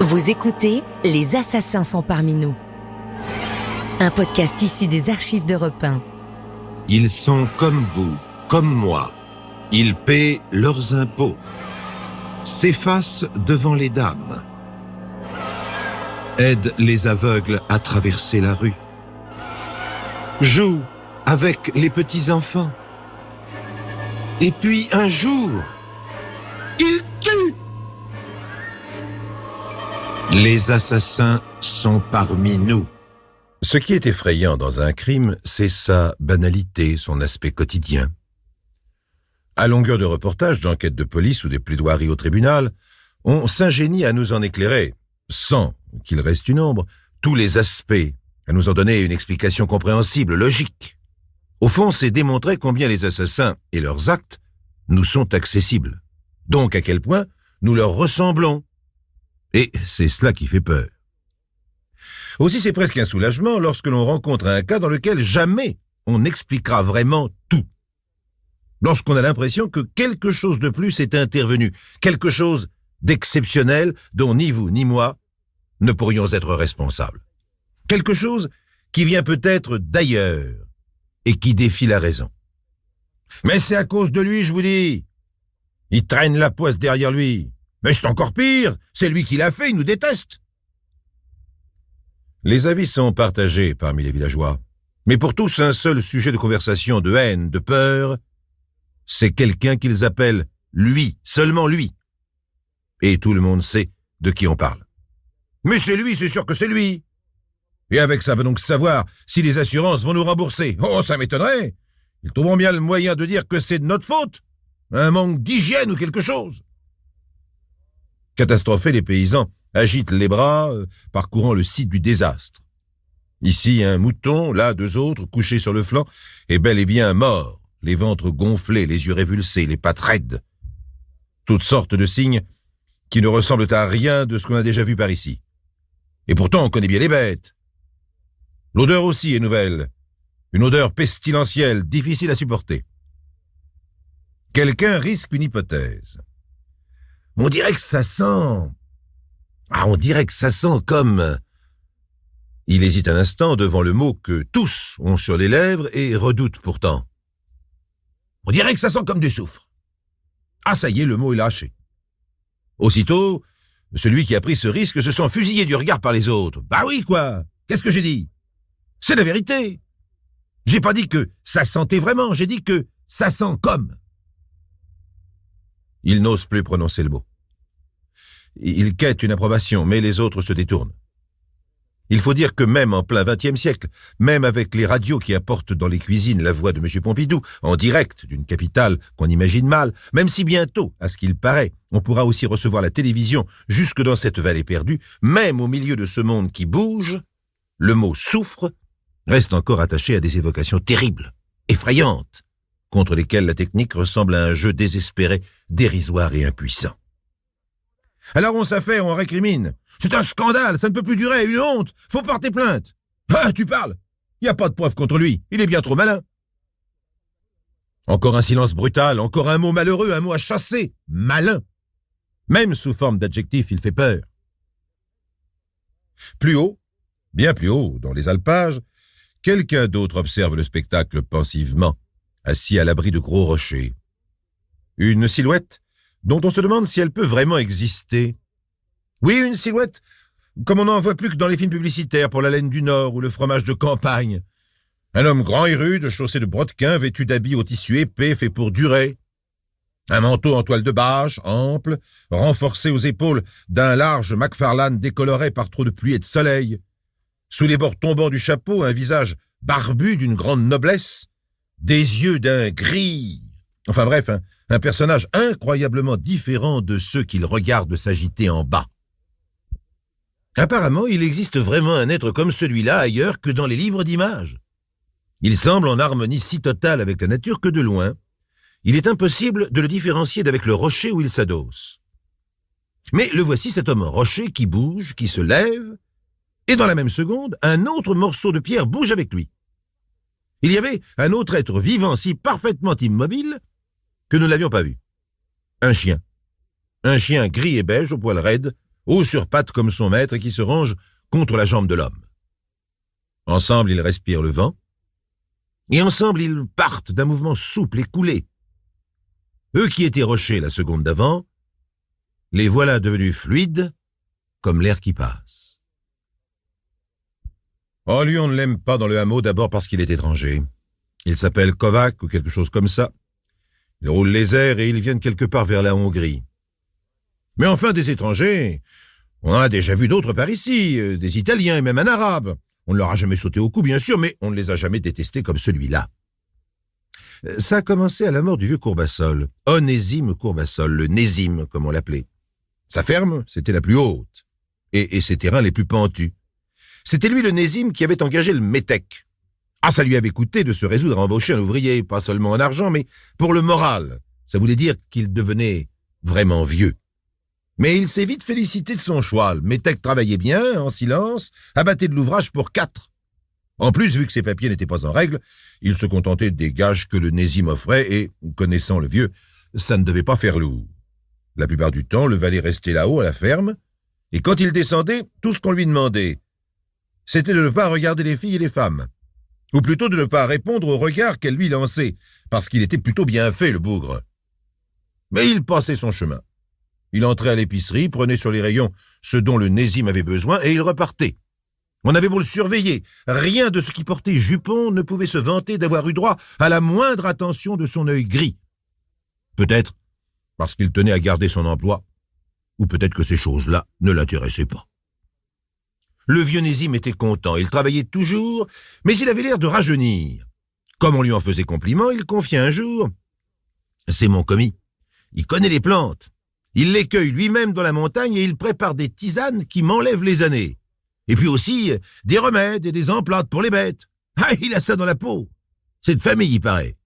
Vous écoutez Les Assassins sont parmi nous, un podcast issu des archives d'Europe 1. Ils sont comme vous, comme moi. Ils paient leurs impôts, s'effacent devant les dames, aident les aveugles à traverser la rue, jouent avec les petits-enfants. Et puis un jour, ils tuent. Les assassins sont parmi nous. Ce qui est effrayant dans un crime, c'est sa banalité, son aspect quotidien. À longueur de reportages, d'enquêtes de police ou des plaidoiries au tribunal, on s'ingénie à nous en éclairer, sans qu'il reste une ombre, tous les aspects, à nous en donner une explication compréhensible, logique. Au fond, c'est démontrer combien les assassins et leurs actes nous sont accessibles. Donc à quel point nous leur ressemblons. Et c'est cela qui fait peur. Aussi, c'est presque un soulagement lorsque l'on rencontre un cas dans lequel jamais on expliquera vraiment tout. Lorsqu'on a l'impression que quelque chose de plus est intervenu, quelque chose d'exceptionnel dont ni vous ni moi ne pourrions être responsables. Quelque chose qui vient peut-être d'ailleurs et qui défie la raison. Mais c'est à cause de lui, je vous dis. Il traîne la poisse derrière lui. Mais c'est encore pire, c'est lui qui l'a fait, il nous déteste. Les avis sont partagés parmi les villageois, mais pour tous un seul sujet de conversation, de haine, de peur, c'est quelqu'un qu'ils appellent lui, seulement lui. Et tout le monde sait de qui on parle. Mais c'est lui, c'est sûr que c'est lui. Et avec ça, va donc savoir si les assurances vont nous rembourser. Oh, ça m'étonnerait. Ils trouveront bien le moyen de dire que c'est de notre faute. Un manque d'hygiène ou quelque chose. Catastrophés, les paysans agitent les bras, parcourant le site du désastre. Ici, un mouton, là, deux autres, couchés sur le flanc, et bel et bien morts, les ventres gonflés, les yeux révulsés, les pattes raides. Toutes sortes de signes qui ne ressemblent à rien de ce qu'on a déjà vu par ici. Et pourtant, on connaît bien les bêtes. L'odeur aussi est nouvelle. Une odeur pestilentielle, difficile à supporter. Quelqu'un risque une hypothèse. On dirait que ça sent... on dirait que ça sent comme... Il hésite un instant devant le mot que tous ont sur les lèvres et redoutent pourtant. On dirait que ça sent comme du soufre. Ah, ça y est, le mot est lâché. Aussitôt, celui qui a pris ce risque se sent fusillé du regard par les autres. Bah oui, quoi. Qu'est-ce que j'ai dit? C'est la vérité. J'ai pas dit que ça sentait vraiment, j'ai dit que ça sent comme. Il n'ose plus prononcer le mot. Il quête une approbation, mais les autres se détournent. Il faut dire que même en plein XXe siècle, même avec les radios qui apportent dans les cuisines la voix de M. Pompidou, en direct d'une capitale qu'on imagine mal, même si bientôt, à ce qu'il paraît, on pourra aussi recevoir la télévision jusque dans cette vallée perdue, même au milieu de ce monde qui bouge, le mot « souffre » reste encore attaché à des évocations terribles, effrayantes, contre lesquelles la technique ressemble à un jeu désespéré, dérisoire et impuissant. Alors on s'affaire, on récrimine. C'est un scandale, ça ne peut plus durer, une honte, faut porter plainte. Ah, tu parles? Il n'y a pas de preuve contre lui, il est bien trop malin. Encore un silence brutal, encore un mot malheureux, un mot à chasser, malin. Même sous forme d'adjectif, il fait peur. Plus haut, bien plus haut, dans les alpages, quelqu'un d'autre observe le spectacle pensivement, assis à l'abri de gros rochers. Une silhouette dont on se demande si elle peut vraiment exister. Oui, une silhouette, comme on n'en voit plus que dans les films publicitaires pour la laine du Nord ou le fromage de campagne. Un homme grand et rude, chaussé de brodequins, vêtu d'habits au tissu épais, fait pour durer. Un manteau en toile de bâche, ample, renforcé aux épaules d'un large Macfarlane décoloré par trop de pluie et de soleil. Sous les bords tombants du chapeau, un visage barbu d'une grande noblesse, des yeux d'un gris... Enfin bref, un personnage incroyablement différent de ceux qu'il regarde s'agiter en bas. Apparemment, il existe vraiment un être comme celui-là ailleurs que dans les livres d'images. Il semble en harmonie si totale avec la nature que de loin, il est impossible de le différencier d'avec le rocher où il s'adosse. Mais le voici, cet homme rocher qui bouge, qui se lève, et dans la même seconde, un autre morceau de pierre bouge avec lui. Il y avait un autre être vivant si parfaitement immobile que nous ne l'avions pas vu. Un chien gris et beige, au poil raide, haut sur pattes comme son maître et qui se range contre la jambe de l'homme. Ensemble, ils respirent le vent, et ensemble, ils partent d'un mouvement souple et coulé. Eux qui étaient rochers la seconde d'avant, les voilà devenus fluides, comme l'air qui passe. Oh, lui, on ne l'aime pas dans le hameau, d'abord parce qu'il est étranger. Il s'appelle Kovac ou quelque chose comme ça. Il roule les airs et ils viennent quelque part vers la Hongrie. Mais enfin, des étrangers, on en a déjà vu d'autres par ici, des Italiens et même un Arabe. On ne leur a jamais sauté au cou, bien sûr, mais on ne les a jamais détestés comme celui-là. Ça a commencé à la mort du vieux Courbassol, Onésime Courbassol, le Nésime, comme on l'appelait. Sa ferme, c'était la plus haute, et ses terrains les plus pentus. C'était lui, le Nésime, qui avait engagé le métèque. Ah, ça lui avait coûté de se résoudre à embaucher un ouvrier, pas seulement en argent, mais pour le moral. Ça voulait dire qu'il devenait vraiment vieux. Mais il s'est vite félicité de son choix. Le métèque travaillait bien, en silence, abattait de l'ouvrage pour 4. En plus, vu que ses papiers n'étaient pas en règle, il se contentait des gages que le Nésime offrait et, connaissant le vieux, ça ne devait pas faire lourd. La plupart du temps, le valet restait là-haut à la ferme, et quand il descendait, tout ce qu'on lui demandait, c'était de ne pas regarder les filles et les femmes, ou plutôt de ne pas répondre aux regards qu'elles lui lançaient, parce qu'il était plutôt bien fait, le bougre. Mais il passait son chemin. Il entrait à l'épicerie, prenait sur les rayons ce dont le Nésime avait besoin, et il repartait. On avait beau le surveiller, rien de ce qui portait jupon ne pouvait se vanter d'avoir eu droit à la moindre attention de son œil gris. Peut-être parce qu'il tenait à garder son emploi, ou peut-être que ces choses-là ne l'intéressaient pas. Le vieux Nésime était content, il travaillait toujours, mais il avait l'air de rajeunir. Comme on lui en faisait compliment, il confia un jour « C'est mon commis, il connaît les plantes. Il les cueille lui-même dans la montagne et il prépare des tisanes qui m'enlèvent les années. Et puis aussi des remèdes et des emplantes pour les bêtes. Ah, il a ça dans la peau. C'est de famille, il paraît.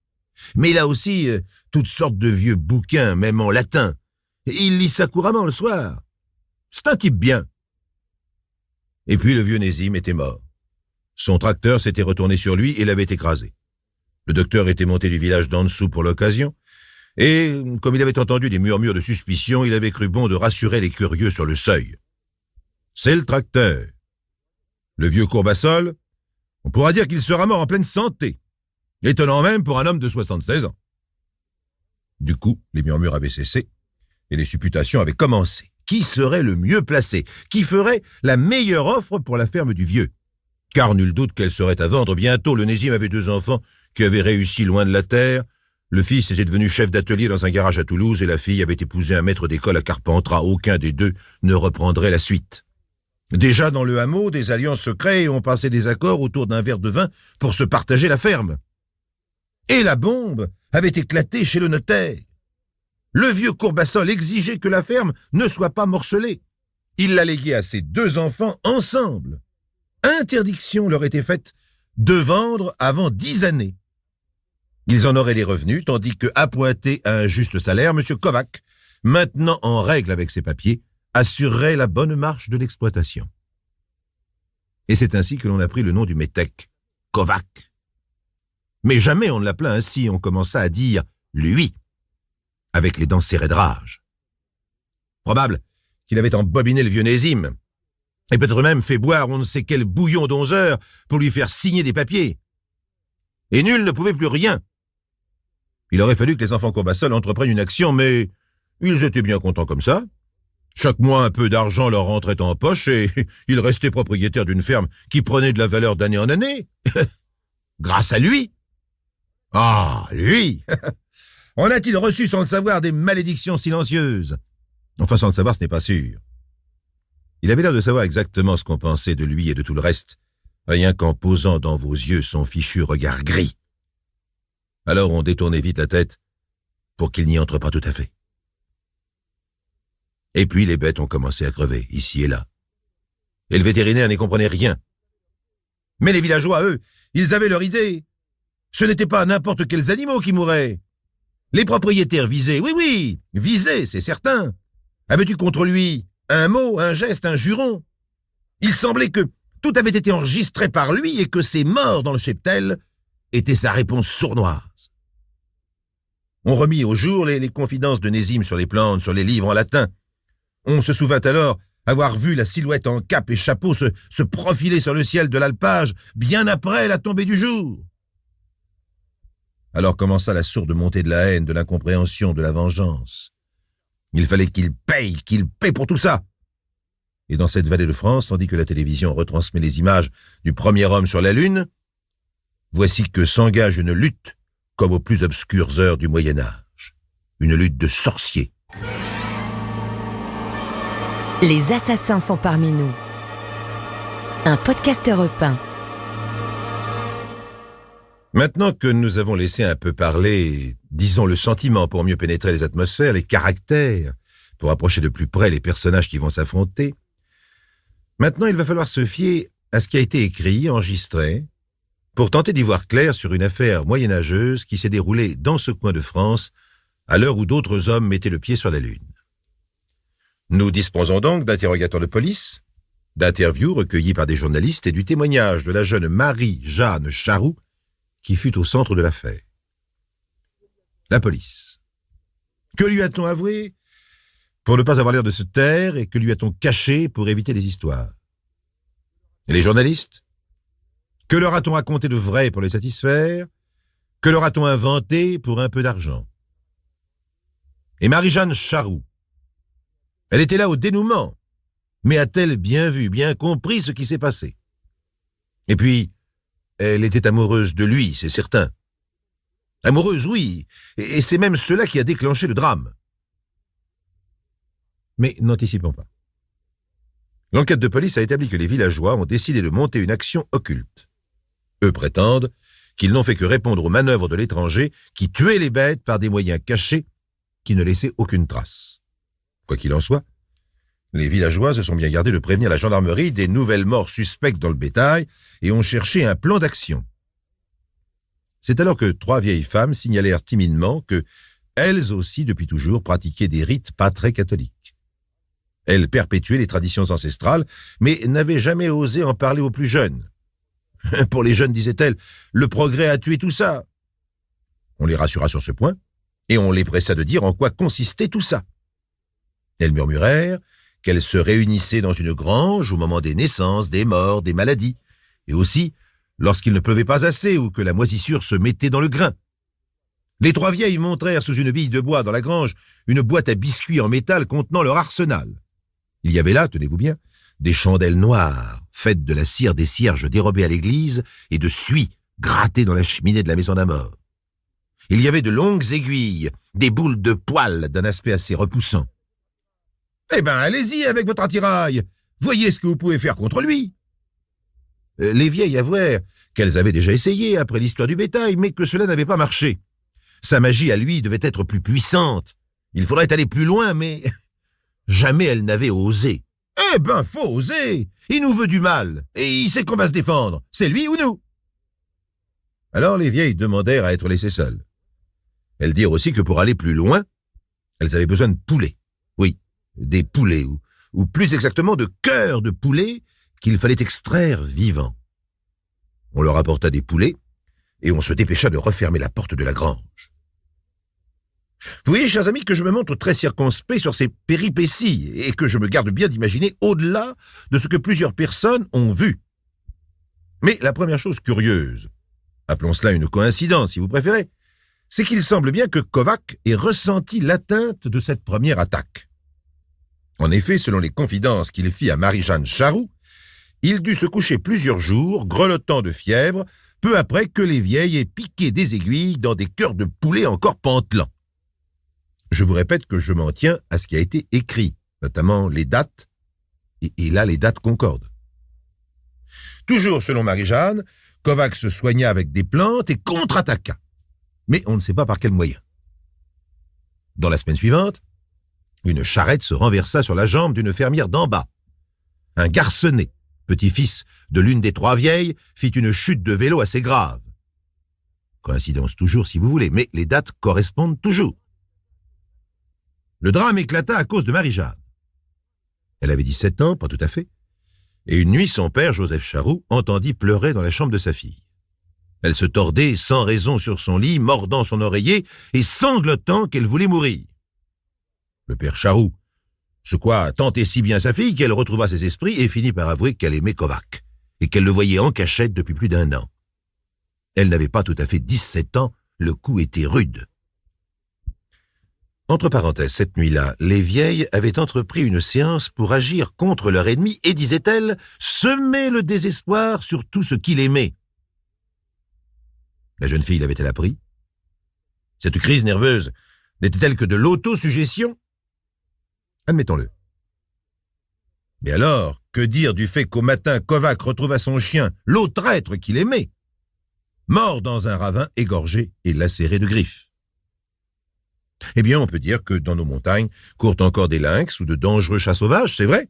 Mais il a aussi toutes sortes de vieux bouquins, même en latin. Et il lit ça couramment le soir. C'est un type bien. » Et puis le vieux Nésime était mort. Son tracteur s'était retourné sur lui et l'avait écrasé. Le docteur était monté du village d'en dessous pour l'occasion, et, comme il avait entendu des murmures de suspicion, il avait cru bon de rassurer les curieux sur le seuil. C'est le tracteur. Le vieux Courbassol, on pourra dire qu'il sera mort en pleine santé. Étonnant même pour un homme de 76 ans. Du coup, les murmures avaient cessé, et les supputations avaient commencé. Qui serait le mieux placé? Qui ferait la meilleure offre pour la ferme du vieux? Car nul doute qu'elle serait à vendre bientôt. Le Nésime avait 2 enfants qui avaient réussi loin de la terre. Le fils était devenu chef d'atelier dans un garage à Toulouse et la fille avait épousé un maître d'école à Carpentras. Aucun des deux ne reprendrait la suite. Déjà dans le hameau, des alliances se créent et on passait des accords autour d'un verre de vin pour se partager la ferme. Et la bombe avait éclaté chez le notaire. Le vieux Courbassol exigeait que la ferme ne soit pas morcelée. Il la léguait à ses 2 enfants ensemble. Interdiction leur était faite de vendre avant 10 années. Ils en auraient les revenus, tandis que, appointé à un juste salaire, M. Kovac, maintenant en règle avec ses papiers, assurerait la bonne marche de l'exploitation. Et c'est ainsi que l'on a pris le nom du métèque, Kovac. Mais jamais on ne l'appela ainsi, on commença à dire « lui », avec les dents serrées de rage. Probable qu'il avait embobiné le vieux Nésime, et peut-être même fait boire on ne sait quel bouillon d'11 pour lui faire signer des papiers. Et nul ne pouvait plus rien. Il aurait fallu que les enfants Courbassol entreprennent une action, mais ils étaient bien contents comme ça. Chaque mois, un peu d'argent leur rentrait en poche et ils restaient propriétaires d'une ferme qui prenait de la valeur d'année en année. Grâce à lui. Ah, lui. En a-t-il reçu sans le savoir des malédictions silencieuses? Enfin, sans le savoir, ce n'est pas sûr. Il avait l'air de savoir exactement ce qu'on pensait de lui et de tout le reste, rien qu'en posant dans vos yeux son fichu regard gris. Alors on détournait vite la tête pour qu'il n'y entre pas tout à fait. Et puis les bêtes ont commencé à crever, ici et là. Et le vétérinaire n'y comprenait rien. Mais les villageois, eux, ils avaient leur idée. Ce n'étaient pas n'importe quels animaux qui mouraient. Les propriétaires visés, oui, visés, c'est certain. Avais-tu contre lui un mot, un geste, un juron? Il semblait que tout avait été enregistré par lui et que ses morts dans le cheptel étaient sa réponse sournoise. On remit au jour les confidences de Nésime sur les plantes, sur les livres en latin. On se souvint alors avoir vu la silhouette en cape et chapeau se profiler sur le ciel de l'alpage bien après la tombée du jour. Alors commença la sourde montée de la haine, de l'incompréhension, de la vengeance. Il fallait qu'il paye pour tout ça. Et dans cette vallée de France, tandis que la télévision retransmet les images du premier homme sur la Lune, voici que s'engage une lutte comme aux plus obscures heures du Moyen-Âge. Une lutte de sorciers. Les assassins sont parmi nous. Un podcast européen. Maintenant que nous avons laissé un peu parler, disons le sentiment pour mieux pénétrer les atmosphères, les caractères, pour approcher de plus près les personnages qui vont s'affronter, maintenant il va falloir se fier à ce qui a été écrit, enregistré, pour tenter d'y voir clair sur une affaire moyenâgeuse qui s'est déroulée dans ce coin de France à l'heure où d'autres hommes mettaient le pied sur la Lune. Nous disposons donc d'interrogatoires de police, d'interviews recueillies par des journalistes et du témoignage de la jeune Marie-Jeanne Charroux qui fut au centre de l'affaire. La police. Que lui a-t-on avoué pour ne pas avoir l'air de se taire et que lui a-t-on caché pour éviter les histoires? Et les journalistes? Que leur a-t-on raconté de vrai pour les satisfaire? Que leur a-t-on inventé pour un peu d'argent? Et Marie-Jeanne Charroux, elle était là au dénouement, mais a-t-elle bien vu, bien compris ce qui s'est passé? Et puis, elle était amoureuse de lui, c'est certain. Amoureuse, oui, et c'est même cela qui a déclenché le drame. Mais n'anticipons pas. L'enquête de police a établi que les villageois ont décidé de monter une action occulte. Eux prétendent qu'ils n'ont fait que répondre aux manœuvres de l'étranger qui tuait les bêtes par des moyens cachés qui ne laissaient aucune trace. Quoi qu'il en soit, les villageois se sont bien gardés de prévenir la gendarmerie des nouvelles morts suspectes dans le bétail et ont cherché un plan d'action. C'est alors que 3 vieilles femmes signalèrent timidement que, elles aussi depuis toujours, pratiquaient des rites pas très catholiques. Elles perpétuaient les traditions ancestrales, mais n'avaient jamais osé en parler aux plus jeunes. Pour les jeunes, disaient-elles, le progrès a tué tout ça. On les rassura sur ce point, et on les pressa de dire en quoi consistait tout ça. Elles murmurèrent qu'elles se réunissaient dans une grange au moment des naissances, des morts, des maladies, et aussi lorsqu'il ne pleuvait pas assez ou que la moisissure se mettait dans le grain. Les 3 vieilles montrèrent sous une bille de bois dans la grange une boîte à biscuits en métal contenant leur arsenal. Il y avait là, tenez-vous bien, des chandelles noires, faites de la cire des cierges dérobés à l'église et de suie grattées dans la cheminée de la maison d'un mort. Il y avait de longues aiguilles, des boules de poils d'un aspect assez repoussant. « Eh ben, allez-y avec votre attirail. Voyez ce que vous pouvez faire contre lui. » Les vieilles avouèrent qu'elles avaient déjà essayé après l'histoire du bétail, mais que cela n'avait pas marché. Sa magie à lui devait être plus puissante. Il faudrait aller plus loin, mais jamais elle n'avait osé. « Eh ben, faut oser. Il nous veut du mal, et il sait qu'on va se défendre. C'est lui ou nous ?» Alors les vieilles demandèrent à être laissées seules. Elles dirent aussi que pour aller plus loin, elles avaient besoin de poulets. Oui, des poulets, ou plus exactement de cœurs de poulets qu'il fallait extraire vivants. On leur apporta des poulets, et on se dépêcha de refermer la porte de la grange. Vous voyez, chers amis, que je me montre très circonspect sur ces péripéties, et que je me garde bien d'imaginer au-delà de ce que plusieurs personnes ont vu. Mais la première chose curieuse, appelons cela une coïncidence si vous préférez, c'est qu'il semble bien que Kovac ait ressenti l'atteinte de cette première attaque. En effet, selon les confidences qu'il fit à Marie-Jeanne Charroux, il dut se coucher plusieurs jours, grelottant de fièvre, peu après que les vieilles aient piqué des aiguilles dans des cœurs de poulet encore pantelants. Je vous répète que je m'en tiens à ce qui a été écrit, notamment les dates, et là les dates concordent. Toujours selon Marie-Jeanne, Kovac se soigna avec des plantes et contre-attaqua. Mais on ne sait pas par quel moyen. Dans la semaine suivante, une charrette se renversa sur la jambe d'une fermière d'en bas. Un garçonnet, petit-fils de l'une des 3 vieilles, fit une chute de vélo assez grave. Coïncidence toujours si vous voulez, mais les dates correspondent toujours. Le drame éclata à cause de Marie-Jeanne. Elle avait 17 ans, pas tout à fait, et une nuit son père, Joseph Charroux, entendit pleurer dans la chambre de sa fille. Elle se tordait sans raison sur son lit, mordant son oreiller et sanglotant qu'elle voulait mourir. Le père Charroux Ce quoi tentait si bien sa fille qu'elle retrouva ses esprits et finit par avouer qu'elle aimait Kovac, et qu'elle le voyait en cachette depuis plus d'1 an. Elle n'avait pas tout à fait 17 ans, le coup était rude. Entre parenthèses, cette nuit-là, les vieilles avaient entrepris une séance pour agir contre leur ennemi et, disait-elle, semer le désespoir sur tout ce qu'il aimait. La jeune fille l'avait-elle appris? Cette crise nerveuse n'était-elle que de l'autosuggestion? Admettons-le. Mais alors, que dire du fait qu'au matin, Kovac retrouva son chien, l'autre être qu'il aimait, mort dans un ravin égorgé et lacéré de griffes? Eh bien, on peut dire que dans nos montagnes courent encore des lynx ou de dangereux chats sauvages, c'est vrai,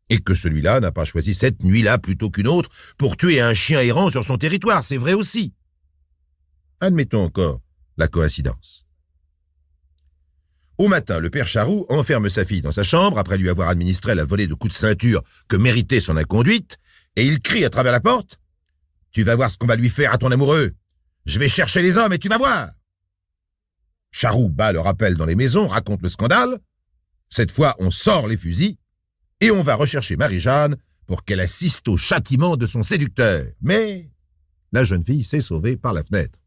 et que celui-là n'a pas choisi cette nuit-là plutôt qu'une autre pour tuer un chien errant sur son territoire, c'est vrai aussi. Admettons encore la coïncidence. Au matin, le père Charroux enferme sa fille dans sa chambre après lui avoir administré la volée de coups de ceinture que méritait son inconduite, et il crie à travers la porte « Tu vas voir ce qu'on va lui faire à ton amoureux. Je vais chercher les hommes et tu vas voir !» Charroux bat le rappel dans les maisons, raconte le scandale. Cette fois, on sort les fusils et on va rechercher Marie-Jeanne pour qu'elle assiste au châtiment de son séducteur. Mais la jeune fille s'est sauvée par la fenêtre.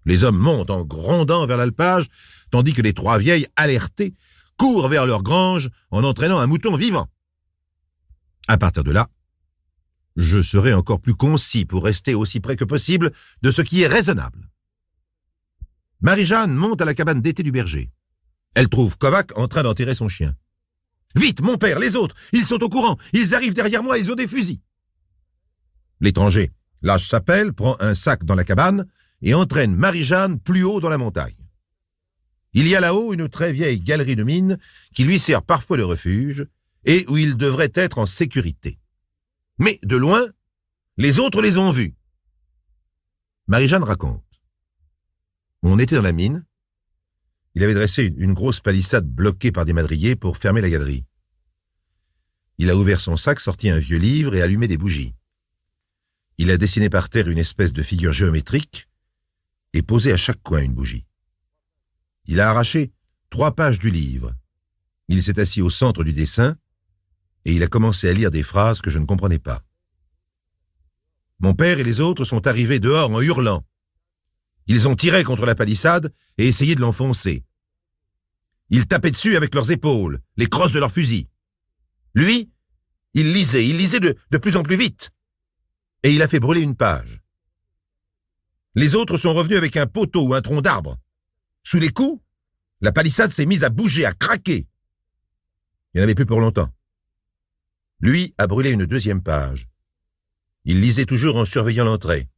Les hommes montent en grondant vers l'alpage, tandis que les 3 vieilles, alertées, courent vers leur grange en entraînant un mouton vivant. À partir de là, je serai encore plus concis pour rester aussi près que possible de ce qui est raisonnable. Marie-Jeanne monte à la cabane d'été du berger. Elle trouve Kovac en train d'enterrer son chien. « Vite, mon père, les autres, ils sont au courant, ils arrivent derrière moi, ils ont des fusils !» L'étranger lâche sa pelle, prend un sac dans la cabane et entraîne Marie-Jeanne plus haut dans la montagne. Il y a là-haut une très vieille galerie de mine qui lui sert parfois de refuge et où il devrait être en sécurité. Mais de loin, les autres les ont vus. Marie-Jeanne raconte. On était dans la mine. Il avait dressé une grosse palissade bloquée par des madriers pour fermer la galerie. Il a ouvert son sac, sorti un vieux livre et allumé des bougies. Il a dessiné par terre une espèce de figure géométrique et posé à chaque coin une bougie. Il a arraché 3 pages du livre. Il s'est assis au centre du dessin et il a commencé à lire des phrases que je ne comprenais pas. Mon père et les autres sont arrivés dehors en hurlant. Ils ont tiré contre la palissade et essayé de l'enfoncer. Ils tapaient dessus avec leurs épaules, les crosses de leurs fusils. Lui, il lisait de plus en plus vite. Et il a fait brûler une page. Les autres sont revenus avec un poteau ou un tronc d'arbre. Sous les coups, la palissade s'est mise à bouger, à craquer. Il n'y en avait plus pour longtemps. Lui a brûlé une 2e page. Il lisait toujours en surveillant l'entrée.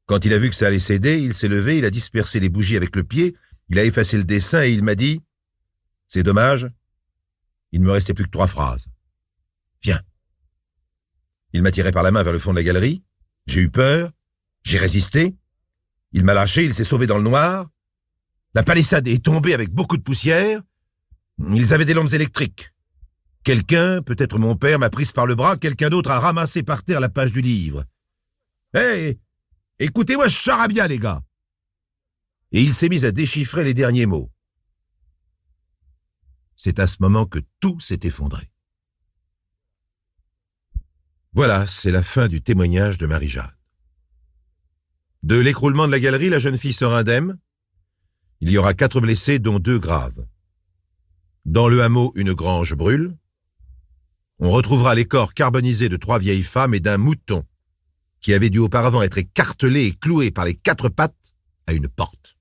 Quand il a vu que ça allait céder, il s'est levé, il a dispersé les bougies avec le pied, il a effacé le dessin et il m'a dit « C'est dommage, il ne me restait plus que 3 phrases. Viens. » Il m'a tiré par la main vers le fond de la galerie. J'ai eu peur, j'ai résisté. Il m'a lâché, il s'est sauvé dans le noir. La palissade est tombée avec beaucoup de poussière. Ils avaient des lampes électriques. Quelqu'un, peut-être mon père, m'a prise par le bras, quelqu'un d'autre a ramassé par terre la page du livre. « Hé, écoutez-moi ce charabia, les gars !» Et il s'est mis à déchiffrer les derniers mots. C'est à ce moment que tout s'est effondré. Voilà, c'est la fin du témoignage de Marie-Jeanne. De l'écroulement de la galerie, la jeune fille sort indemne. Il y aura 4 blessés, dont 2 graves. Dans le hameau, une grange brûle. On retrouvera les corps carbonisés de 3 vieilles femmes et d'un mouton qui avait dû auparavant être écartelé et cloué par les 4 pattes à une porte.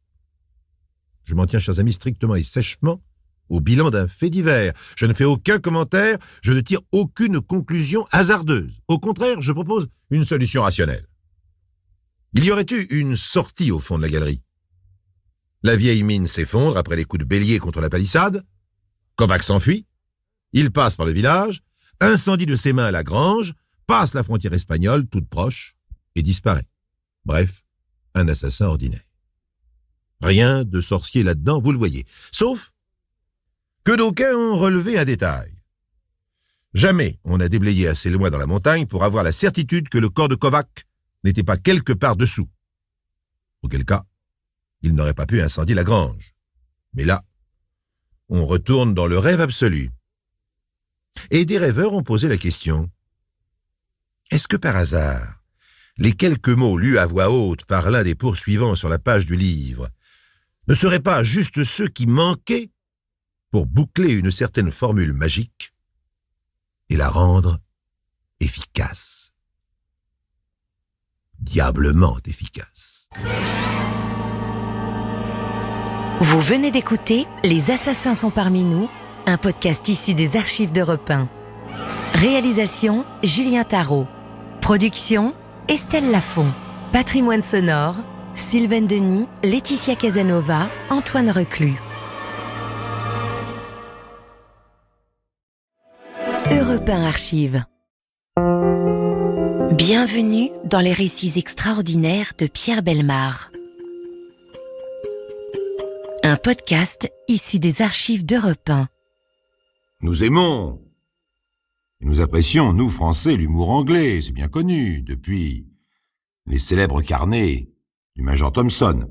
Je m'en tiens, chers amis, strictement et sèchement au bilan d'un fait divers. Je ne fais aucun commentaire, je ne tire aucune conclusion hasardeuse. Au contraire, je propose une solution rationnelle. Il y aurait eu une sortie au fond de la galerie. La vieille mine s'effondre après les coups de bélier contre la palissade. Kovac s'enfuit. Il passe par le village, incendie de ses mains la grange, passe la frontière espagnole, toute proche, et disparaît. Bref, un assassin ordinaire. Rien de sorcier là-dedans, vous le voyez. Sauf que d'aucuns ont relevé un détail. Jamais on n'a déblayé assez loin dans la montagne pour avoir la certitude que le corps de Kovac n'était pas quelque part dessous. Auquel cas, il n'aurait pas pu incendier la grange. Mais là, on retourne dans le rêve absolu. Et des rêveurs ont posé la question. Est-ce que par hasard, les quelques mots lus à voix haute par l'un des poursuivants sur la page du livre ne seraient pas juste ceux qui manquaient pour boucler une certaine formule magique et la rendre efficace? Diablement efficace. Vous venez d'écouter Les Assassins sont parmi nous, un podcast issu des archives d'Europe 1. Réalisation Julien Tarot. Production Estelle Lafont. Patrimoine sonore Sylvain Denis, Laetitia Casanova, Antoine Reclus. Europe 1 Archives. Bienvenue dans les récits extraordinaires de Pierre Bellemare. Un podcast issu des archives d'Europe 1. Nous aimons et nous apprécions, nous Français, l'humour anglais, c'est bien connu, depuis les célèbres carnets du Major Thompson.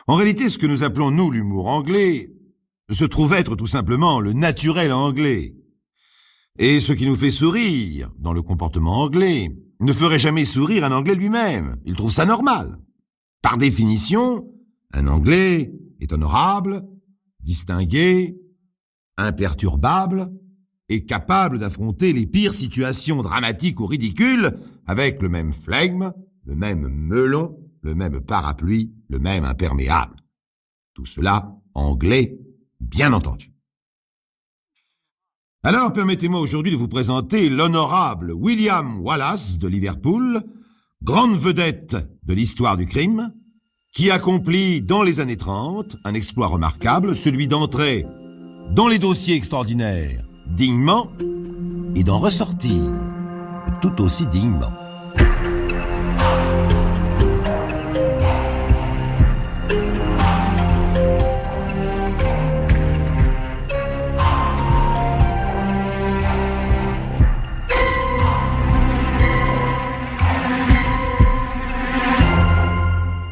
En réalité, ce que nous appelons, nous, l'humour anglais, se trouve être tout simplement le naturel anglais. Et ce qui nous fait sourire dans le comportement anglais ne ferait jamais sourire un Anglais lui-même. Il trouve ça normal. Par définition, un Anglais est honorable, distingué, imperturbable et capable d'affronter les pires situations dramatiques ou ridicules avec le même flegme, le même melon, le même parapluie, le même imperméable. Tout cela anglais, bien entendu. Alors, permettez-moi aujourd'hui de vous présenter l'honorable William Wallace de Liverpool, grande vedette de l'histoire du crime, qui accomplit dans les années 30 un exploit remarquable, celui d'entrer dans les dossiers extraordinaires dignement et d'en ressortir tout aussi dignement.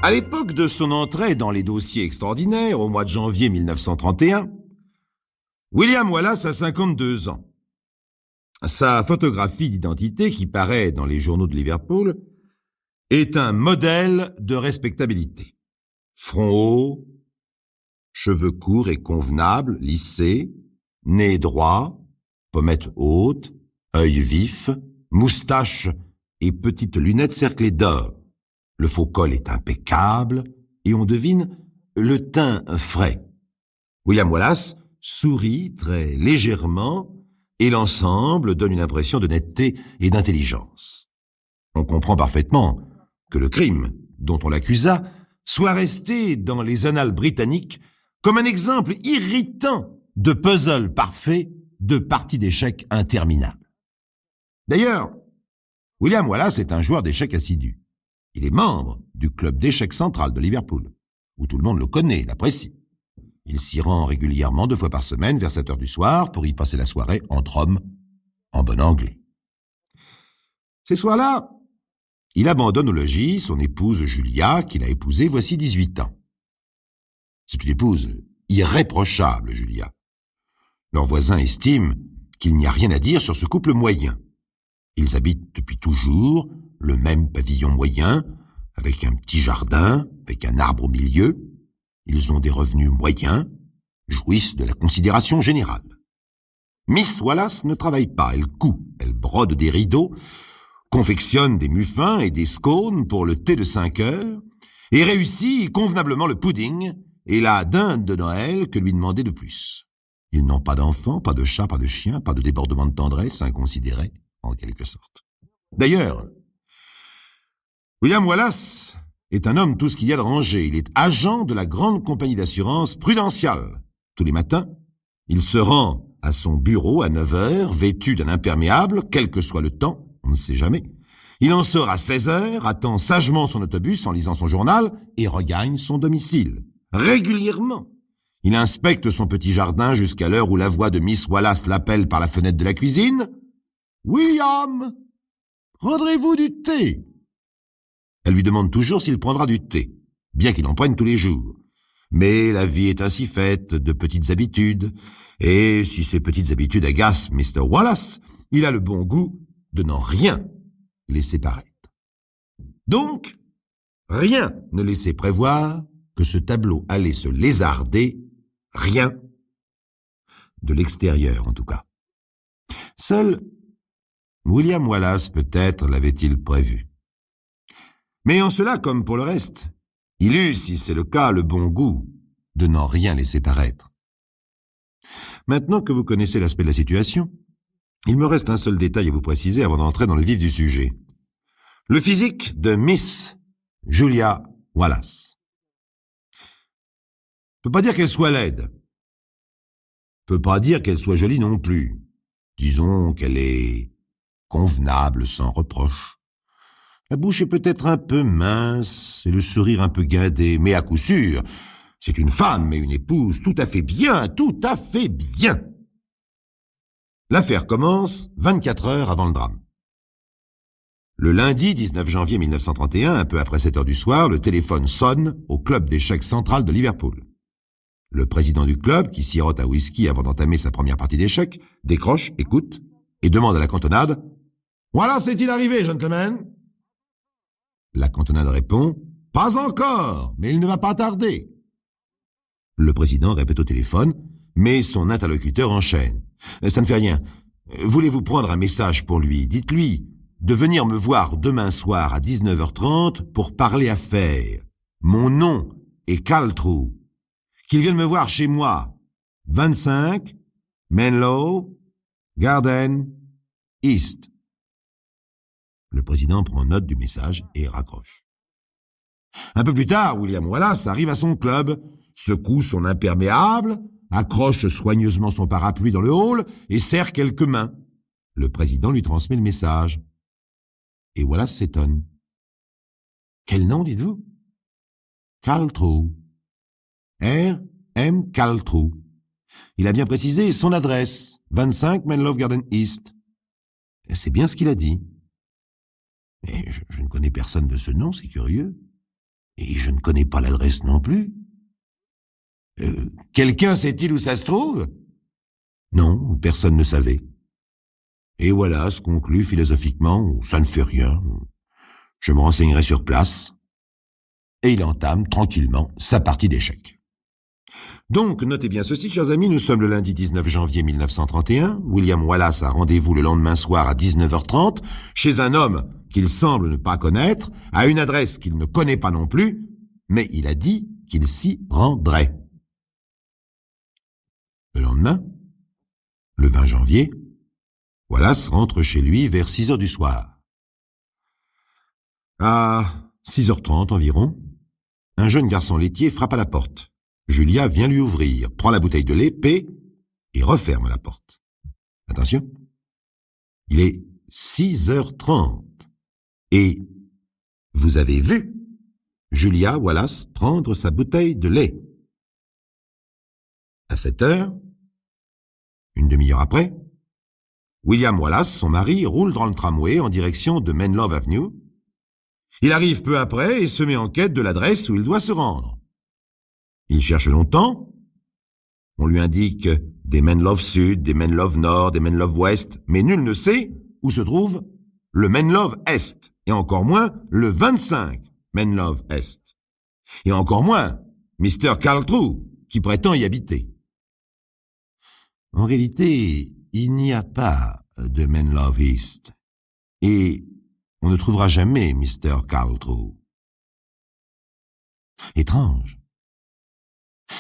À l'époque de son entrée dans les dossiers extraordinaires, au mois de janvier 1931, William Wallace a 52 ans. Sa photographie d'identité, qui paraît dans les journaux de Liverpool, est un modèle de respectabilité. Front haut, cheveux courts et convenables, lissés, nez droit, pommettes hautes, œil vif, moustache et petites lunettes cerclées d'or. Le faux col est impeccable et on devine le teint frais. William Wallace sourit très légèrement et l'ensemble donne une impression de netteté et d'intelligence. On comprend parfaitement que le crime dont on l'accusa soit resté dans les annales britanniques comme un exemple irritant de puzzle parfait, de partie d'échecs interminable. D'ailleurs, William Wallace est un joueur d'échecs assidu. Il est membre du club d'échecs central de Liverpool, où tout le monde le connaît, l'apprécie. Il s'y rend régulièrement 2 fois par semaine vers 7 heures du soir pour y passer la soirée entre hommes, en bon anglais. Ces soirs-là, il abandonne au logis son épouse Julia, qu'il a épousée voici 18 ans. C'est une épouse irréprochable, Julia. Leurs voisins estiment qu'il n'y a rien à dire sur ce couple moyen. Ils habitent depuis toujours le même pavillon moyen, avec un petit jardin, avec un arbre au milieu. Ils ont des revenus moyens, jouissent de la considération générale. Miss Wallace ne travaille pas, elle coud, elle brode des rideaux, confectionne des muffins et des scones pour le thé de 5 heures, et réussit convenablement le pudding et la dinde de Noël que lui demander de plus. Ils n'ont pas d'enfants, pas de chats, pas de chiens, pas de débordement de tendresse inconsidéré, en quelque sorte. D'ailleurs, William Wallace est un homme tout ce qu'il y a de rangé. Il est agent de la grande compagnie d'assurance Prudential. Tous les matins, il se rend à son bureau à 9 heures, vêtu d'un imperméable, quel que soit le temps, on ne sait jamais. Il en sort à 16 heures, attend sagement son autobus en lisant son journal et regagne son domicile. Régulièrement, il inspecte son petit jardin jusqu'à l'heure où la voix de Miss Wallace l'appelle par la fenêtre de la cuisine. « William, prendrez-vous du thé ?» Elle lui demande toujours s'il prendra du thé, bien qu'il en prenne tous les jours. Mais la vie est ainsi faite de petites habitudes, et si ces petites habitudes agacent Mr. Wallace, il a le bon goût de n'en rien laisser paraître. Donc, rien ne laissait prévoir que ce tableau allait se lézarder, rien, de l'extérieur en tout cas. Seul William Wallace peut-être l'avait-il prévu. Mais en cela, comme pour le reste, il eut, si c'est le cas, le bon goût de n'en rien laisser paraître. Maintenant que vous connaissez l'aspect de la situation, il me reste un seul détail à vous préciser avant d'entrer dans le vif du sujet. Le physique de Miss Julia Wallace. Je ne peux pas dire qu'elle soit laide. Je ne peux pas dire qu'elle soit jolie non plus. Disons qu'elle est convenable, sans reproche. La bouche est peut-être un peu mince et le sourire un peu guindé, mais à coup sûr, c'est une femme et une épouse tout à fait bien, tout à fait bien. L'affaire commence 24 heures avant le drame. Le lundi 19 janvier 1931, un peu après 7 heures du soir, le téléphone sonne au club d'échecs central de Liverpool. Le président du club, qui sirote un whisky avant d'entamer sa première partie d'échecs, décroche, écoute, et demande à la cantonade « Voilà, c'est-il arrivé, gentlemen ?» La cantonade répond « Pas encore, mais il ne va pas tarder. » Le président répète au téléphone, mais son interlocuteur enchaîne. « Ça ne fait rien. Voulez-vous prendre un message pour lui? Dites-lui de venir me voir demain soir à 19h30 pour parler affaires. Mon nom est Caltrou. Qu'il vienne me voir chez moi. 25, Menlo, Garden, East. » Le président prend note du message et raccroche. Un peu plus tard, William Wallace arrive à son club, secoue son imperméable, accroche soigneusement son parapluie dans le hall et serre quelques mains. Le président lui transmet le message. Et Wallace s'étonne. Quel nom, dites-vous? Caltrou. R.M. Caltrou. Il a bien précisé son adresse, 25 Menlo Garden East. C'est bien ce qu'il a dit. Mais je ne connais personne de ce nom, c'est curieux. Et je ne connais pas l'adresse non plus. Quelqu'un sait-il où ça se trouve? Non, personne ne savait. Et Wallace conclut philosophiquement, ça ne fait rien, je me renseignerai sur place. Et il entame tranquillement sa partie d'échecs. Donc, notez bien ceci, chers amis, nous sommes le lundi 19 janvier 1931. William Wallace a rendez-vous le lendemain soir à 19h30 chez un homme qu'il semble ne pas connaître, à une adresse qu'il ne connaît pas non plus, mais il a dit qu'il s'y rendrait. Le lendemain, le 20 janvier, Wallace rentre chez lui vers 6 heures du soir. À 6h30 environ, un jeune garçon laitier frappe à la porte. Julia vient lui ouvrir, prend la bouteille de lait, paie et referme la porte. Attention, il est 6h30 et vous avez vu Julia Wallace prendre sa bouteille de lait. À 7h, une demi-heure après, William Wallace, son mari, roule dans le tramway en direction de Menlove Avenue. Il arrive peu après et se met en quête de l'adresse où il doit se rendre. Il cherche longtemps. On lui indique des Menlove Sud, des Menlove Nord, des Menlove Ouest, mais nul ne sait où se trouve le Menlove Est, et encore moins le 25 Menlove Est. Et encore moins Mr. Caltrou, qui prétend y habiter. En réalité, il n'y a pas de Menlove East, et on ne trouvera jamais Mr. Caltrou. Étrange.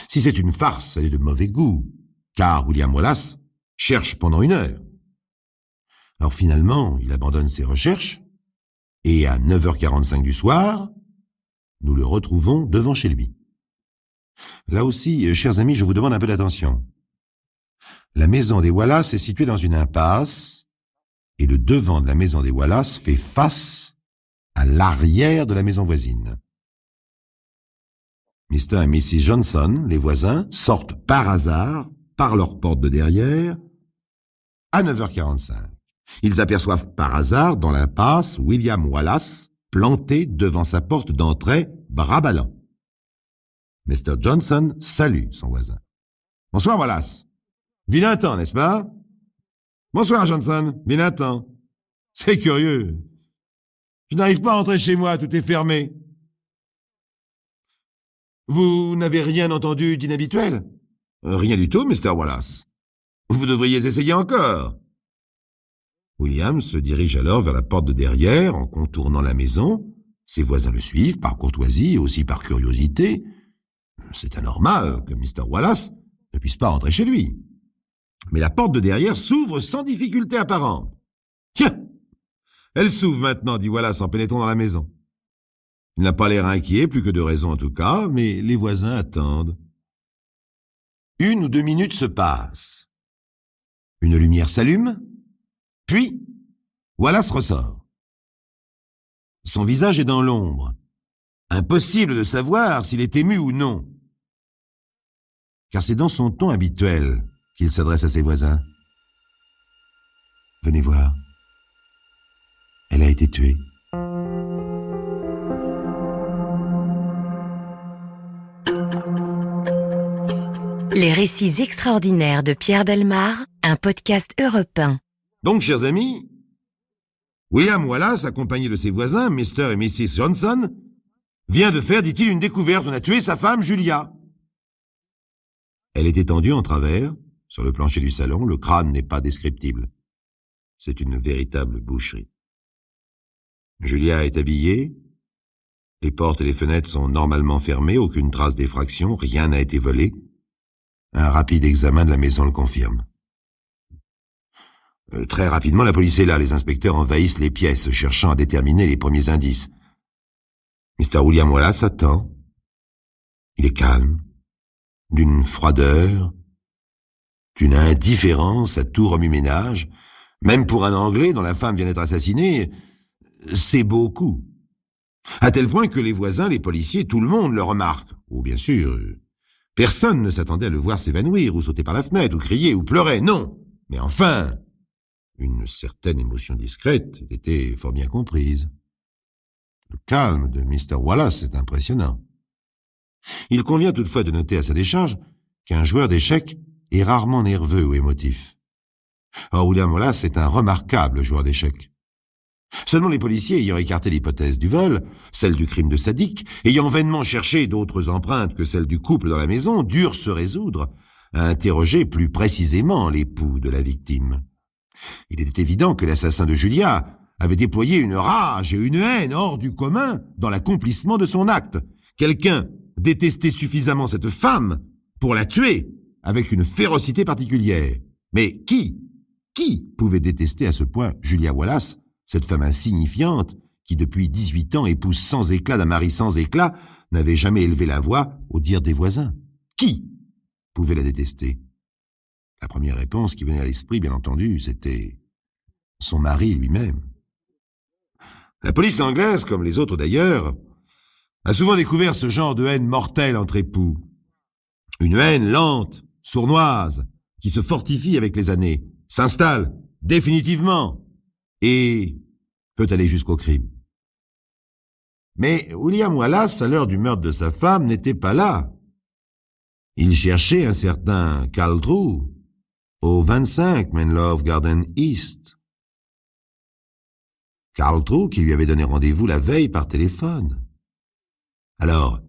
Si c'est une farce, elle est de mauvais goût, car William Wallace cherche pendant 1 heure. Alors finalement, il abandonne ses recherches, et à 9h45 du soir, nous le retrouvons devant chez lui. Là aussi, chers amis, je vous demande un peu d'attention. La maison des Wallace est située dans une impasse, et le devant de la maison des Wallace fait face à l'arrière de la maison voisine. Mr. et Mrs. Johnson, les voisins, sortent par hasard, par leur porte de derrière, à 9h45. Ils aperçoivent par hasard, dans l'impasse, William Wallace, planté devant sa porte d'entrée, bras ballants. Mr. Johnson salue son voisin. « Bonsoir, Wallace. Vilain temps, n'est-ce pas? Bonsoir, Johnson. Vilain temps. C'est curieux. Je n'arrive pas à entrer chez moi, tout est fermé. Vous n'avez rien entendu d'inhabituel? Rien du tout, Mr. Wallace. Vous devriez essayer encore. » William se dirige alors vers la porte de derrière, en contournant la maison. Ses voisins le suivent, par courtoisie et aussi par curiosité. C'est anormal que Mr. Wallace ne puisse pas entrer chez lui. Mais la porte de derrière s'ouvre sans difficulté apparente. « Tiens, elle s'ouvre maintenant, dit Wallace en pénétrant dans la maison. Il n'a pas l'air inquiet, plus que de raison en tout cas, mais les voisins attendent. 1 ou 2 minutes se passent. Une lumière s'allume, puis Wallace ressort. Son visage est dans l'ombre. Impossible de savoir s'il est ému ou non. Car c'est dans son ton habituel qu'il s'adresse à ses voisins. « Venez voir. Elle a été tuée. » Les récits extraordinaires de Pierre Bellemare, un podcast Europe 1. Donc, chers amis, William Wallace, accompagné de ses voisins, Mr. et Mrs. Johnson, vient de faire, dit-il, une découverte. On a tué sa femme, Julia. Elle est étendue en travers, sur le plancher du salon. Le crâne n'est pas descriptible. C'est une véritable boucherie. Julia est habillée. Les portes et les fenêtres sont normalement fermées, aucune trace d'effraction, rien n'a été volé. Un rapide examen de la maison le confirme. Très rapidement, la police est là. Les inspecteurs envahissent les pièces, cherchant à déterminer les premiers indices. Mr. William Wallace attend. Il est calme, d'une froideur, d'une indifférence à tout remue-ménage. Même pour un Anglais dont la femme vient d'être assassinée, c'est beaucoup. À tel point que les voisins, les policiers, tout le monde le remarque. Oh, bien sûr, personne ne s'attendait à le voir s'évanouir, ou sauter par la fenêtre, ou crier, ou pleurer, non. Mais enfin, une certaine émotion discrète était fort bien comprise. Le calme de Mr. Wallace est impressionnant. Il convient toutefois de noter à sa décharge qu'un joueur d'échecs est rarement nerveux ou émotif. Or, William Wallace est un remarquable joueur d'échecs. Seulement les policiers ayant écarté l'hypothèse du vol, celle du crime de sadique, ayant vainement cherché d'autres empreintes que celles du couple dans la maison, durent se résoudre à interroger plus précisément l'époux de la victime. Il était évident que l'assassin de Julia avait déployé une rage et une haine hors du commun dans l'accomplissement de son acte. Quelqu'un détestait suffisamment cette femme pour la tuer avec une férocité particulière. Mais qui pouvait détester à ce point Julia Wallace, cette femme insignifiante qui depuis 18 ans épouse sans éclat d'un mari sans éclat, n'avait jamais élevé la voix au dire des voisins? Qui pouvait la détester? La première réponse qui venait à l'esprit, bien entendu, c'était son mari lui-même. La police anglaise, comme les autres d'ailleurs, a souvent découvert ce genre de haine mortelle entre époux. Une haine lente, sournoise, qui se fortifie avec les années, s'installe définitivement et peut aller jusqu'au crime. Mais William Wallace, à l'heure du meurtre de sa femme, n'était pas là. Il cherchait un certain Carl Drew au 25 Menlove Garden East. Carl Drew qui lui avait donné rendez-vous la veille par téléphone. Alors,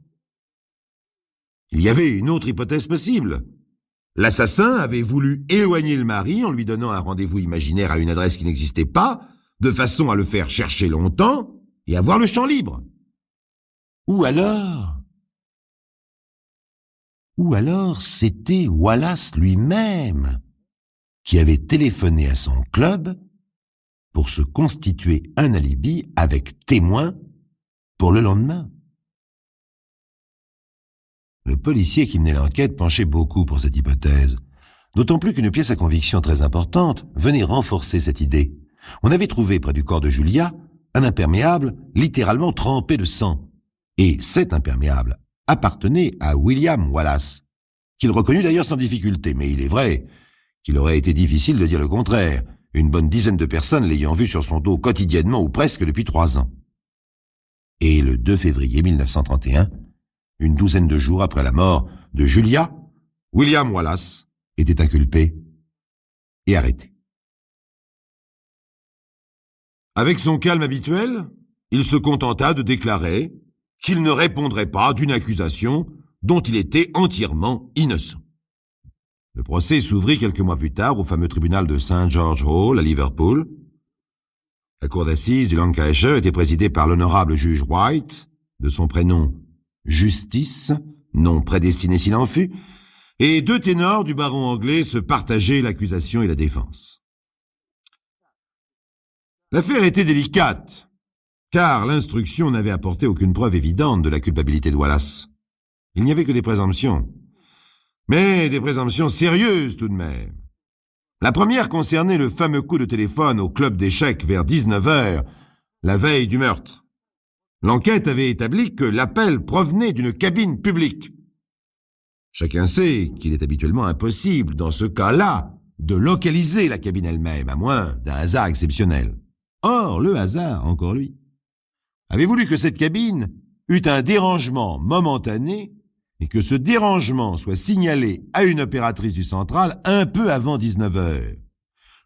il y avait une autre hypothèse possible. L'assassin avait voulu éloigner le mari en lui donnant un rendez-vous imaginaire à une adresse qui n'existait pas, de façon à le faire chercher longtemps et avoir le champ libre. Ou alors c'était Wallace lui-même qui avait téléphoné à son club pour se constituer un alibi avec témoin pour le lendemain. Le policier qui menait l'enquête penchait beaucoup pour cette hypothèse, d'autant plus qu'une pièce à conviction très importante venait renforcer cette idée. On avait trouvé près du corps de Julia un imperméable littéralement trempé de sang. Et cet imperméable appartenait à William Wallace, qu'il reconnut d'ailleurs sans difficulté. Mais il est vrai qu'il aurait été difficile de dire le contraire, une bonne dizaine de personnes l'ayant vu sur son dos quotidiennement ou presque depuis 3 ans. Et le 2 février 1931, une douzaine de jours après la mort de Julia, William Wallace était inculpé et arrêté. Avec son calme habituel, il se contenta de déclarer qu'il ne répondrait pas d'une accusation dont il était entièrement innocent. Le procès s'ouvrit quelques mois plus tard au fameux tribunal de St. George Hall à Liverpool. La cour d'assises du Lancashire était présidée par l'honorable juge White, de son prénom Justice, nom prédestiné s'il en fut, et deux ténors du baron anglais se partageaient l'accusation et la défense. L'affaire était délicate, car l'instruction n'avait apporté aucune preuve évidente de la culpabilité de Wallace. Il n'y avait que des présomptions, mais des présomptions sérieuses tout de même. La première concernait le fameux coup de téléphone au club d'échecs vers 19h, la veille du meurtre. L'enquête avait établi que l'appel provenait d'une cabine publique. Chacun sait qu'il est habituellement impossible, dans ce cas-là, de localiser la cabine elle-même, à moins d'un hasard exceptionnel. Or, le hasard, encore lui, avait voulu que cette cabine eût un dérangement momentané et que ce dérangement soit signalé à une opératrice du central un peu avant 19h.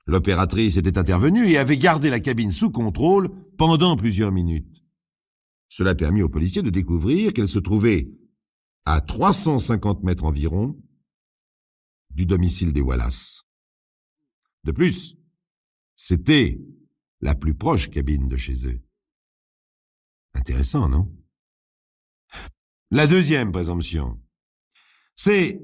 L'opératrice était intervenue et avait gardé la cabine sous contrôle pendant plusieurs minutes. Cela permit aux policiers de découvrir qu'elle se trouvait à 350 mètres environ du domicile des Wallace. De plus, c'était la plus proche cabine de chez eux. Intéressant, non? La deuxième présomption, c'est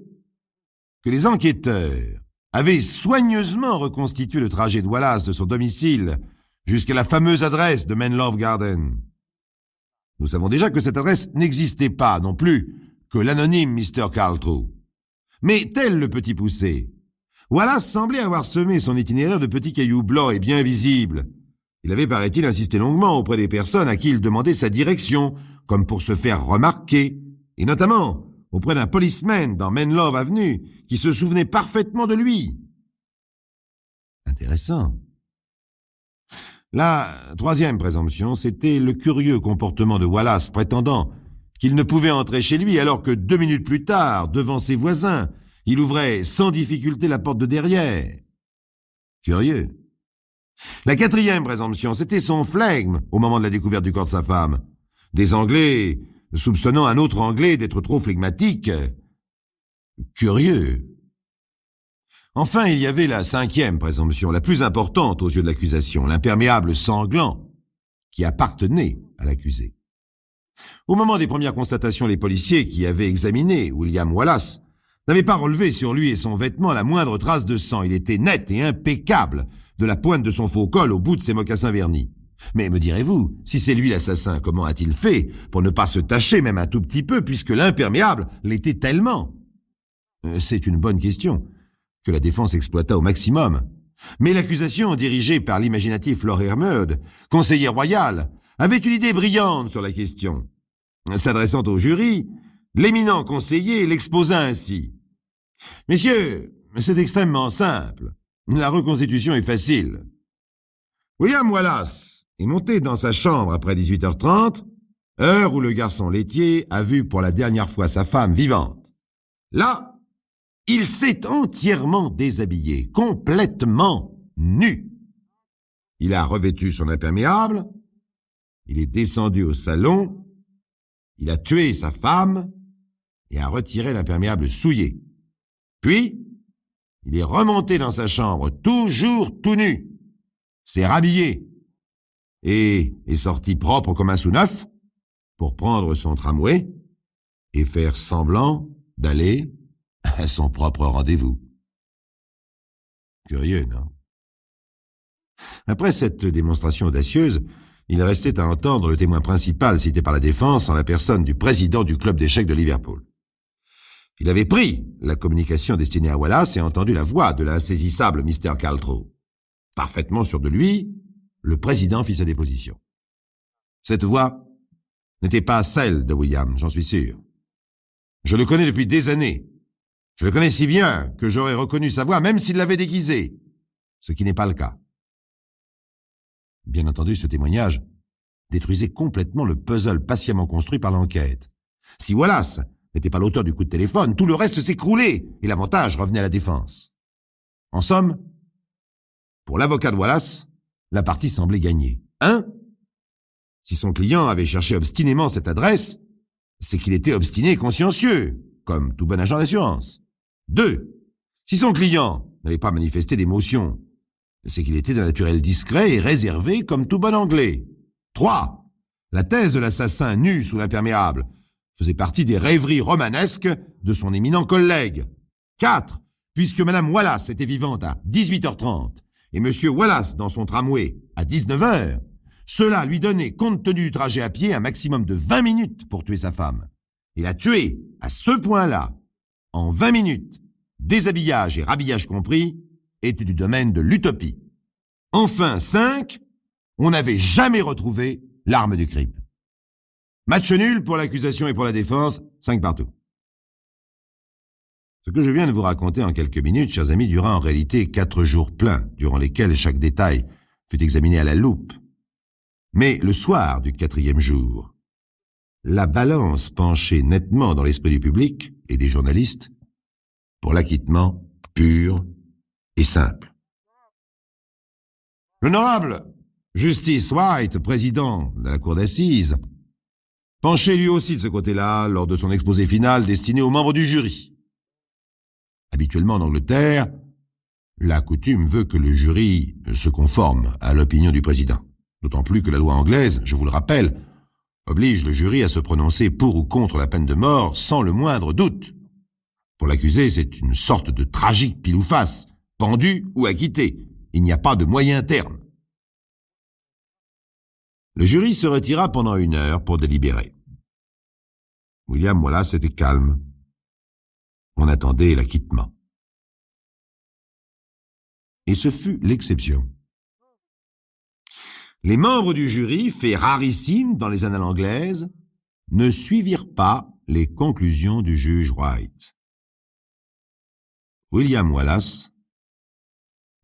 que les enquêteurs avaient soigneusement reconstitué le trajet de Wallace de son domicile jusqu'à la fameuse adresse de Menlove Garden. Nous savons déjà que cette adresse n'existait pas non plus que l'anonyme Mr. Carltrow. Mais tel le petit poussé, Wallace semblait avoir semé son itinéraire de petits cailloux blancs et bien visibles. Il avait, paraît-il, insisté longuement auprès des personnes à qui il demandait sa direction, comme pour se faire remarquer, et notamment auprès d'un policeman dans Menlove Avenue qui se souvenait parfaitement de lui. Intéressant. La troisième présomption, c'était le curieux comportement de Wallace prétendant qu'il ne pouvait entrer chez lui alors que 2 minutes plus tard, devant ses voisins, il ouvrait sans difficulté la porte de derrière. Curieux. La quatrième présomption, c'était son flegme au moment de la découverte du corps de sa femme. Des Anglais soupçonnant un autre Anglais d'être trop flegmatique. Curieux. Enfin, il y avait la cinquième présomption, la plus importante aux yeux de l'accusation, l'imperméable sanglant qui appartenait à l'accusé. Au moment des premières constatations, les policiers qui avaient examiné William Wallace n'avaient pas relevé sur lui et son vêtement la moindre trace de sang. Il était net et impeccable, de la pointe de son faux col au bout de ses mocassins vernis. Mais me direz-vous, si c'est lui l'assassin, comment a-t-il fait pour ne pas se tacher même un tout petit peu, puisque l'imperméable l'était tellement? C'est une bonne question, que la défense exploita au maximum. Mais l'accusation, dirigée par l'imaginatif Lord Hermod, conseiller royal, avait une idée brillante sur la question. S'adressant au jury, l'éminent conseiller l'exposa ainsi. « Messieurs, c'est extrêmement simple. La reconstitution est facile. William Wallace est monté dans sa chambre après 18h30, heure où le garçon laitier a vu pour la dernière fois sa femme vivante. Là, il s'est entièrement déshabillé, complètement nu. Il a revêtu son imperméable, il est descendu au salon, il a tué sa femme et a retiré l'imperméable souillé. Puis, il est remonté dans sa chambre, toujours tout nu, s'est rhabillé et est sorti propre comme un sous-neuf pour prendre son tramway et faire semblant d'aller à son propre rendez-vous. Curieux, non? Après cette démonstration audacieuse, il restait à entendre le témoin principal cité par la défense en la personne du président du club d'échecs de Liverpool. Il avait pris la communication destinée à Wallace et entendu la voix de l'insaisissable Mr. Carltrow. Parfaitement sûr de lui, le président fit sa déposition. Cette voix n'était pas celle de William, j'en suis sûr. Je le connais depuis des années. Je le connais si bien que j'aurais reconnu sa voix même s'il l'avait déguisée, ce qui n'est pas le cas. Bien entendu, ce témoignage détruisait complètement le puzzle patiemment construit par l'enquête. Si Wallace n'était pas l'auteur du coup de téléphone, tout le reste s'écroulait et l'avantage revenait à la défense. En somme, pour l'avocat de Wallace, la partie semblait gagnée. 1. Si son client avait cherché obstinément cette adresse, c'est qu'il était obstiné et consciencieux, comme tout bon agent d'assurance. 2. Si son client n'avait pas manifesté d'émotion, c'est qu'il était d'un naturel discret et réservé comme tout bon Anglais. 3. La thèse de l'assassin nu sous l'imperméable faisait partie des rêveries romanesques de son éminent collègue. 4. Puisque Madame Wallace était vivante à 18h30 et Monsieur Wallace dans son tramway à 19h, cela lui donnait, compte tenu du trajet à pied, un maximum de 20 minutes pour tuer sa femme. Et la tuer, à ce point-là, en 20 minutes, déshabillage et rhabillage compris, était du domaine de l'utopie. Enfin, 5, on n'avait jamais retrouvé l'arme du crime. Match nul pour l'accusation et pour la défense, 5 partout. Ce que je viens de vous raconter en quelques minutes, chers amis, dura en réalité 4 jours pleins, durant lesquels chaque détail fut examiné à la loupe. Mais le soir du 4e jour, la balance penchait nettement dans l'esprit du public et des journalistes pour l'acquittement pur et simple. L'honorable Justice White, président de la cour d'assises, penchait lui aussi de ce côté-là lors de son exposé final destiné aux membres du jury. Habituellement en Angleterre, la coutume veut que le jury se conforme à l'opinion du président. D'autant plus que la loi anglaise, je vous le rappelle, oblige le jury à se prononcer pour ou contre la peine de mort sans le moindre doute. Pour l'accusé, c'est une sorte de tragique pile ou face, pendu ou acquitté. Il n'y a pas de moyen terme. Le jury se retira pendant 1 heure pour délibérer. William Wallace était calme. On attendait l'acquittement. Et ce fut l'exception. Les membres du jury, fait rarissime dans les annales anglaises, ne suivirent pas les conclusions du juge White. William Wallace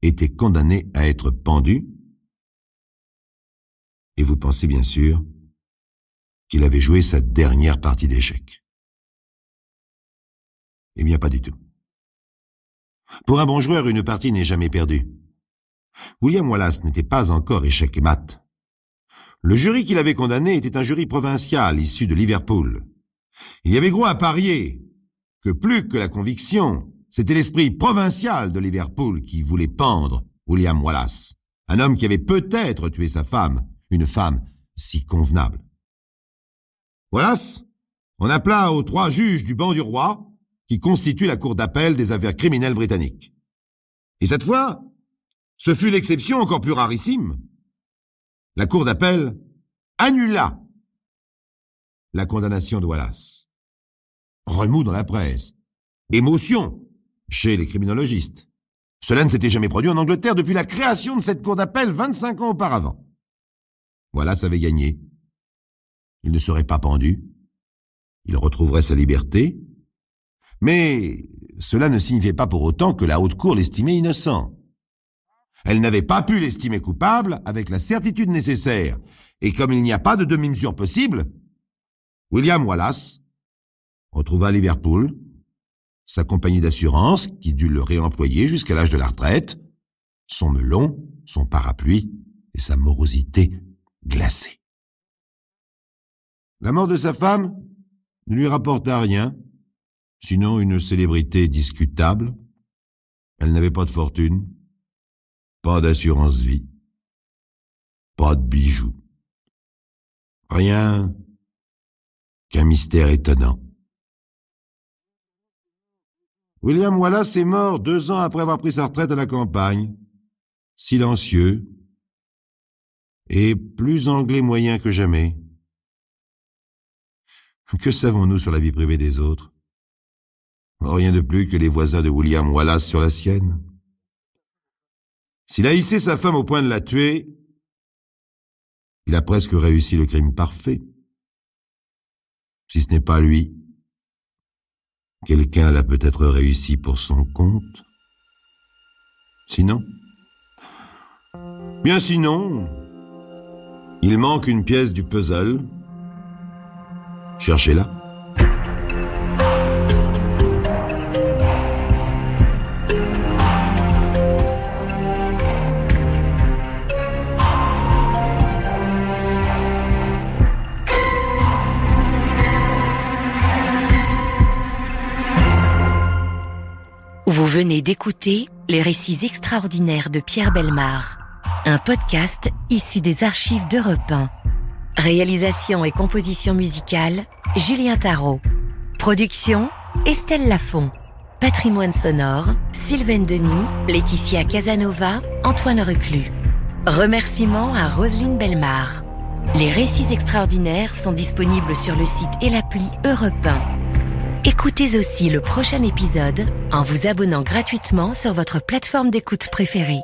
était condamné à être pendu, et vous pensez bien sûr qu'il avait joué sa dernière partie d'échecs. Eh bien, pas du tout. Pour un bon joueur, une partie n'est jamais perdue. William Wallace n'était pas encore échec et mat. Le jury qui l'avait condamné était un jury provincial issu de Liverpool. Il y avait gros à parier que plus que la conviction, c'était l'esprit provincial de Liverpool qui voulait pendre William Wallace, un homme qui avait peut-être tué sa femme, une femme si convenable. Wallace, on appela aux 3 juges du banc du roi qui constituent la cour d'appel des affaires criminelles britanniques. Et cette fois, ce fut l'exception encore plus rarissime. La cour d'appel annula la condamnation de Wallace. Remous dans la presse. Émotion chez les criminologistes. Cela ne s'était jamais produit en Angleterre depuis la création de cette cour d'appel 25 ans auparavant. Wallace avait gagné. Il ne serait pas pendu. Il retrouverait sa liberté. Mais cela ne signifiait pas pour autant que la haute cour l'estimait innocent. Elle n'avait pas pu l'estimer coupable avec la certitude nécessaire. Et comme il n'y a pas de demi-mesure possible, William Wallace retrouva à Liverpool sa compagnie d'assurance qui dut le réemployer jusqu'à l'âge de la retraite, son melon, son parapluie et sa morosité glacée. La mort de sa femme ne lui rapporta rien, sinon une célébrité discutable. Elle n'avait pas de fortune, pas d'assurance vie, pas de bijoux. Rien qu'un mystère étonnant. William Wallace est mort 2 ans après avoir pris sa retraite à la campagne, silencieux et plus anglais moyen que jamais. Que savons-nous sur la vie privée des autres? Rien de plus que les voisins de William Wallace sur la sienne. S'il a hissé sa femme au point de la tuer, il a presque réussi le crime parfait. Si ce n'est pas lui, quelqu'un l'a peut-être réussi pour son compte. Sinon, bien sinon, il manque une pièce du puzzle. Cherchez-la. venez d'écouter Les récits extraordinaires de Pierre Bellemare, un podcast issu des archives d'Europe 1. Réalisation et composition musicale, Julien Tarot. Production, Estelle Lafont. Patrimoine sonore, Sylvaine Denis, Laetitia Casanova, Antoine Reclus. Remerciements à Roselyne Bellemare. Les récits extraordinaires sont disponibles sur le site et l'appli Europe 1. Écoutez aussi le prochain épisode en vous abonnant gratuitement sur votre plateforme d'écoute préférée.